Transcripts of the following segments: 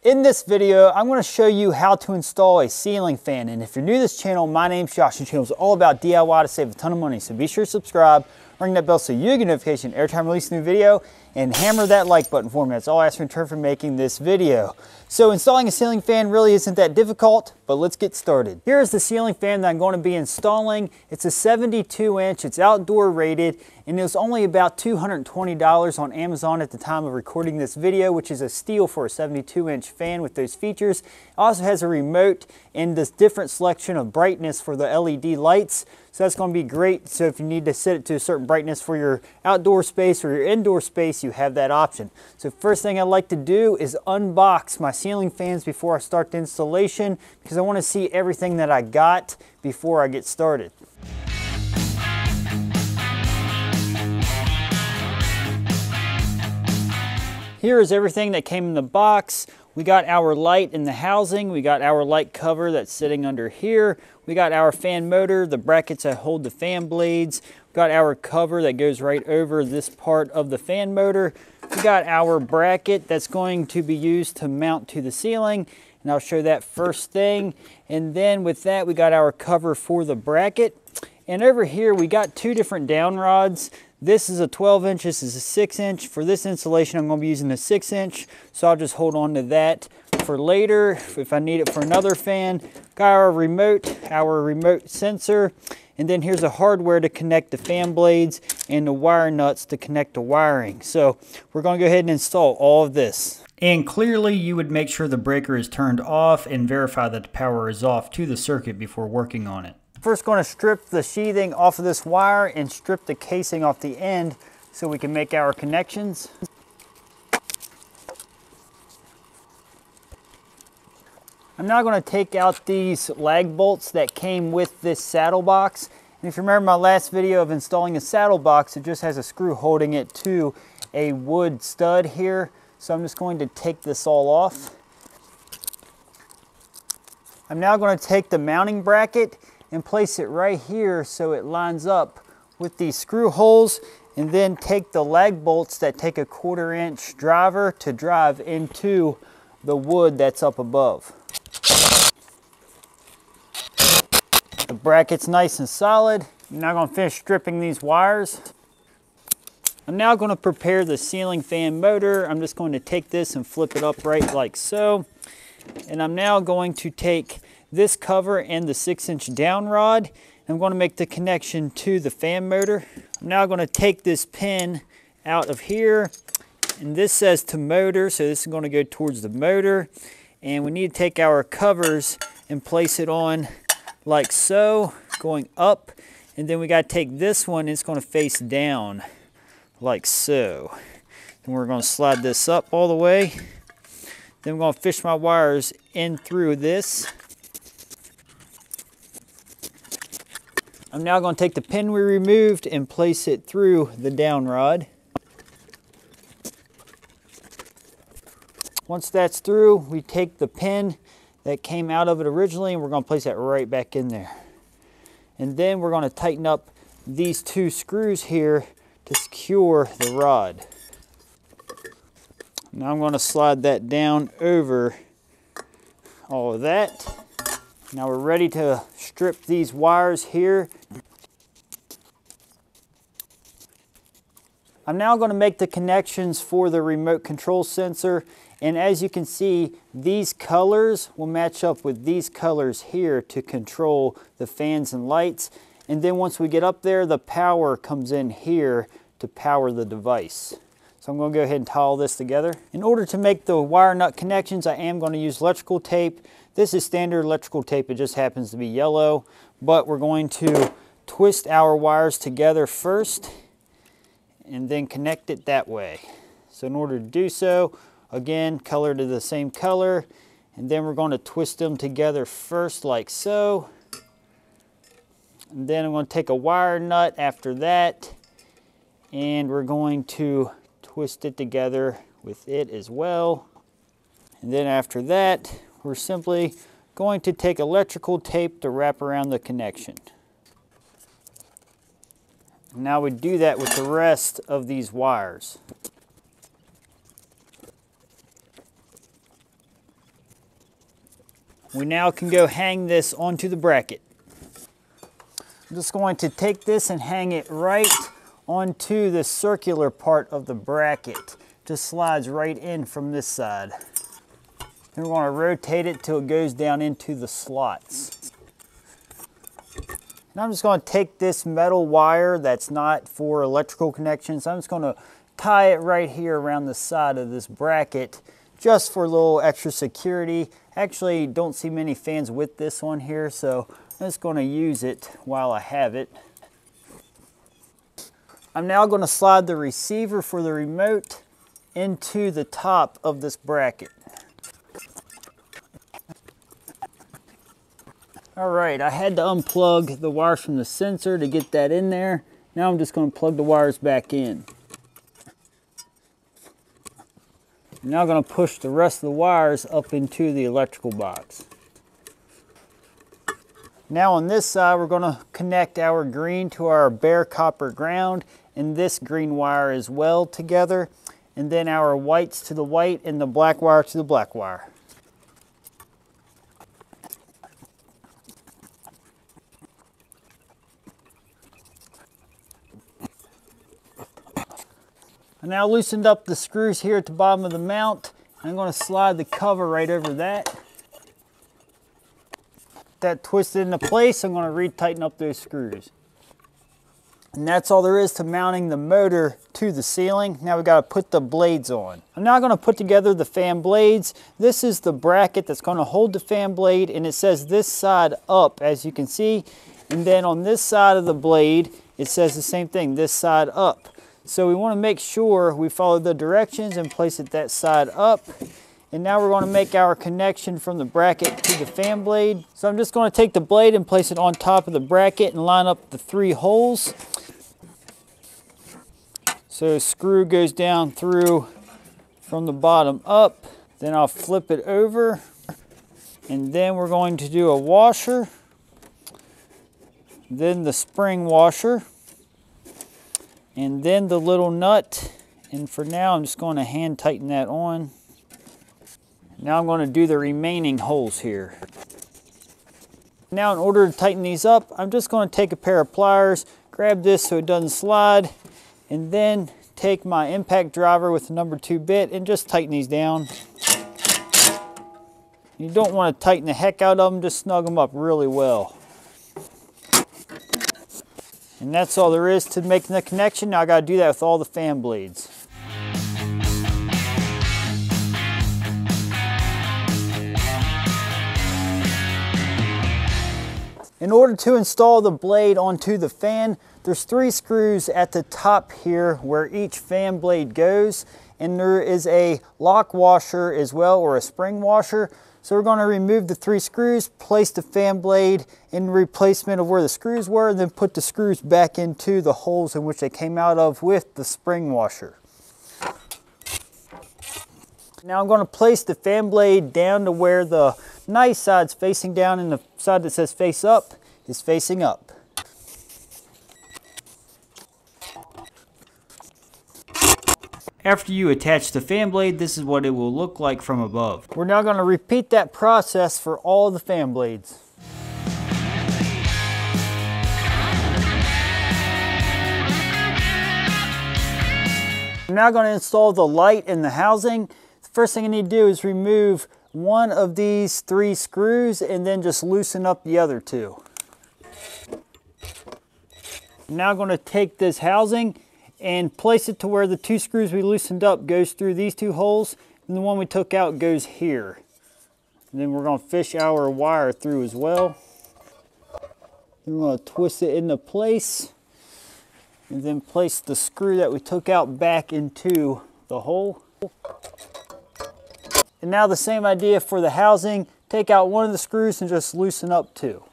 In this video, I'm going to show you how to install a ceiling fan. And if you're new to this channel, my name's Josh. This channel is all about DIY to save a ton of money. So be sure to subscribe, ring that bell so you get a notification every time I release a new video, and hammer that like button for me. That's all I ask in return for making this video. So installing a ceiling fan really isn't that difficult, but let's get started. Here's the ceiling fan that I'm going to be installing. It's a 72 inch, it's outdoor rated, and it was only about $220 on Amazon at the time of recording this video, which is a steal for a 72 inch fan with those features. It also has a remote and this different selection of brightness for the LED lights. So that's going to be great. So if you need to set it to a certain brightness for your outdoor space or your indoor space, you have that option. So first thing I like to do is unbox my ceiling fans before I start the installation, because I want to see everything that I got before I get started. Here is everything that came in the box. We got our light in the housing. We got our light cover that's sitting under here. We got our fan motor, the brackets that hold the fan blades. We got our cover that goes right over this part of the fan motor. We got our bracket that's going to be used to mount to the ceiling, and I'll show that first thing. And then with that, we got our cover for the bracket. And over here, we got two different down rods. This is a 12 inch, this is a 6 inch. For this installation, I'm going to be using the 6 inch, so I'll just hold on to that for later if I need it for another fan. Got our remote sensor, and then here's the hardware to connect the fan blades and the wire nuts to connect the wiring. So we're going to go ahead and install all of this. And clearly you would make sure the breaker is turned off and verify that the power is off to the circuit before working on it. First, going to strip the sheathing off of this wire and strip the casing off the end so we can make our connections. I'm now going to take out these lag bolts that came with this saddle box. And if you remember my last video of installing a saddle box, it just has a screw holding it to a wood stud here. So I'm just going to take this all off. I'm now going to take the mounting bracket and place it right here so it lines up with these screw holes, and then take the lag bolts that take a 1/4 inch driver to drive into the wood that's up above. The bracket's nice and solid. I'm now going to finish stripping these wires. I'm now going to prepare the ceiling fan motor. I'm just going to take this and flip it upright like so. And I'm now going to take this cover and the 6 inch down rod. I'm going to make the connection to the fan motor. I'm now going to take this pin out of here, and this says to motor, so this is going to go towards the motor. And we need to take our covers and place it on like so, going up. And then we got to take this one, and it's going to face down like so. And we're going to slide this up all the way. Then I'm going to fish my wires in through this. I'm now going to take the pin we removed and place it through the down rod. Once that's through, we take the pin that came out of it originally, and we're going to place that right back in there. And then we're going to tighten up these two screws here to secure the rod. Now I'm going to slide that down over all of that. Now we're ready to strip these wires here. I'm now going to make the connections for the remote control sensor. And as you can see, these colors will match up with these colors here to control the fans and lights. And then once we get up there, the power comes in here to power the device. So I'm going to go ahead and tie all this together. In order to make the wire nut connections, I am going to use electrical tape. This is standard electrical tape, it just happens to be yellow, but we're going to twist our wires together first and then connect it that way. So in order to do so, again, color to the same color, and then we're going to twist them together first like so. And then I'm going to take a wire nut after that, and we're going to twist it together with it as well. And then after that, we're simply going to take electrical tape to wrap around the connection. Now we do that with the rest of these wires. We now can go hang this onto the bracket. I'm just going to take this and hang it right onto the circular part of the bracket. Just slides right in from this side. Then we're going to rotate it till it goes down into the slots. And I'm just going to take this metal wire that's not for electrical connections. I'm just going to tie it right here around the side of this bracket just for a little extra security. Actually, don't see many fans with this on here, so I'm just going to use it while I have it. I'm now going to slide the receiver for the remote into the top of this bracket. All right, I had to unplug the wires from the sensor to get that in there. Now I'm just going to plug the wires back in. I'm now going to push the rest of the wires up into the electrical box. Now on this side, we're going to connect our green to our bare copper ground and this green wire as well together, and then our whites to the white and the black wire to the black wire. I now loosened up the screws here at the bottom of the mount. I'm going to slide the cover right over that. That twisted into place, I'm going to re-tighten up those screws. And that's all there is to mounting the motor to the ceiling. Now we've got to put the blades on. I'm now going to put together the fan blades. This is the bracket that's going to hold the fan blade, and it says this side up, as you can see. And then on this side of the blade, it says the same thing, this side up. So we want to make sure we follow the directions and place it that side up. And now we're going to make our connection from the bracket to the fan blade. So I'm just going to take the blade and place it on top of the bracket and line up the 3 holes. So a screw goes down through from the bottom up. Then I'll flip it over. And then we're going to do a washer. Then the spring washer. And then the little nut, and for now I'm just going to hand tighten that on. Now I'm going to do the remaining holes here. Now in order to tighten these up, I'm just going to take a pair of pliers, grab this so it doesn't slide, and then take my impact driver with the number 2 bit and just tighten these down. You don't want to tighten the heck out of them, just snug them up really well. And that's all there is to making the connection. Now I got to do that with all the fan blades. In order to install the blade onto the fan, there's 3 screws at the top here where each fan blade goes, and there is a lock washer as well, or a spring washer. So we're going to remove the 3 screws, place the fan blade in replacement of where the screws were, and then put the screws back into the holes in which they came out of with the spring washer. Now I'm going to place the fan blade down to where the nice side's facing down and the side that says face up is facing up. After you attach the fan blade, this is what it will look like from above. We're now going to repeat that process for all of the fan blades. I'm now going to install the light in the housing. The first thing I need to do is remove one of these 3 screws and then just loosen up the other 2. I'm now going to take this housing and place it to where the 2 screws we loosened up goes through these 2 holes, and the one we took out goes here. And then we're going to fish our wire through as well. Then we're going to twist it into place, and then place the screw that we took out back into the hole. And now the same idea for the housing. Take out one of the screws and just loosen up 2.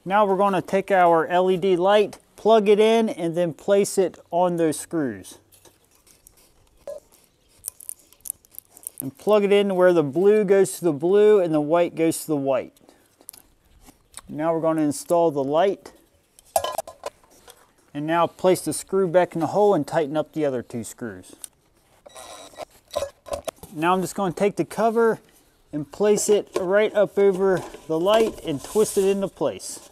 Now we're going to take our LED light, plug it in, and then place it on those screws. And plug it in where the blue goes to the blue and the white goes to the white. Now we're going to install the light. And now place the screw back in the hole and tighten up the other 2 screws. Now I'm just going to take the cover, and place it right up over the light and twist it into place.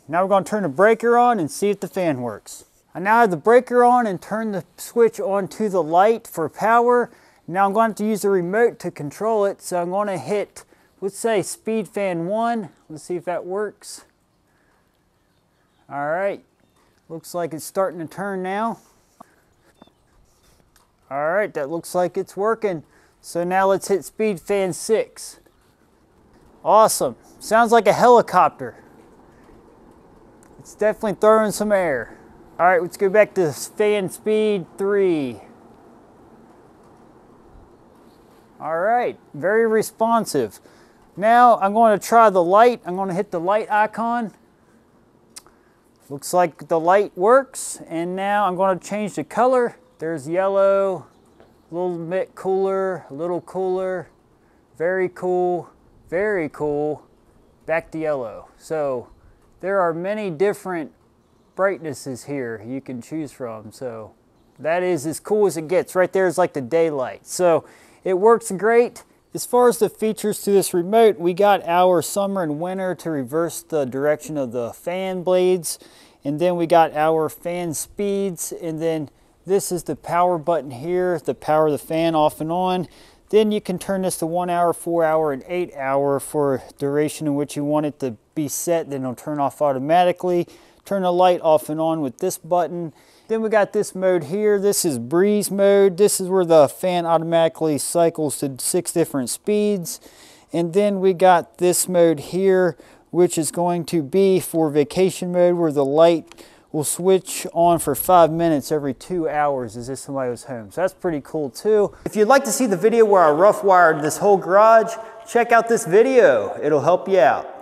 Now we're going to turn the breaker on and see if the fan works. I now have the breaker on and turn the switch on to the light for power. Now I'm going to use the remote to control it, so I'm going to hit, let's say, speed fan 1. Let's see if that works. All right, looks like it's starting to turn now. All right, that looks like it's working. So now let's hit speed fan 6. Awesome, sounds like a helicopter. It's definitely throwing some air. All right, let's go back to fan speed 3. All right, very responsive. Now I'm going to try the light. I'm going to hit the light icon. Looks like the light works, and now I'm going to change the color. There's yellow, a little bit cooler, a little cooler, very cool, back to yellow. So there are many different brightnesses here you can choose from. So that is as cool as it gets. Right there is like the daylight. So it works great. As far as the features to this remote, we got our summer and winter to reverse the direction of the fan blades. And then we got our fan speeds. And then this is the power button here, the power the fan off and on. Then you can turn this to 1 hour, 4 hour, and 8 hour for duration in which you want it to be set. Then it'll turn off automatically. Turn the light off and on with this button. Then we got this mode here. This is breeze mode. This is where the fan automatically cycles to 6 different speeds. And then we got this mode here, which is going to be for vacation mode, where the light will switch on for 5 minutes every 2 hours as if somebody was home. So that's pretty cool too. If you'd like to see the video where I rough wired this whole garage, check out this video. It'll help you out.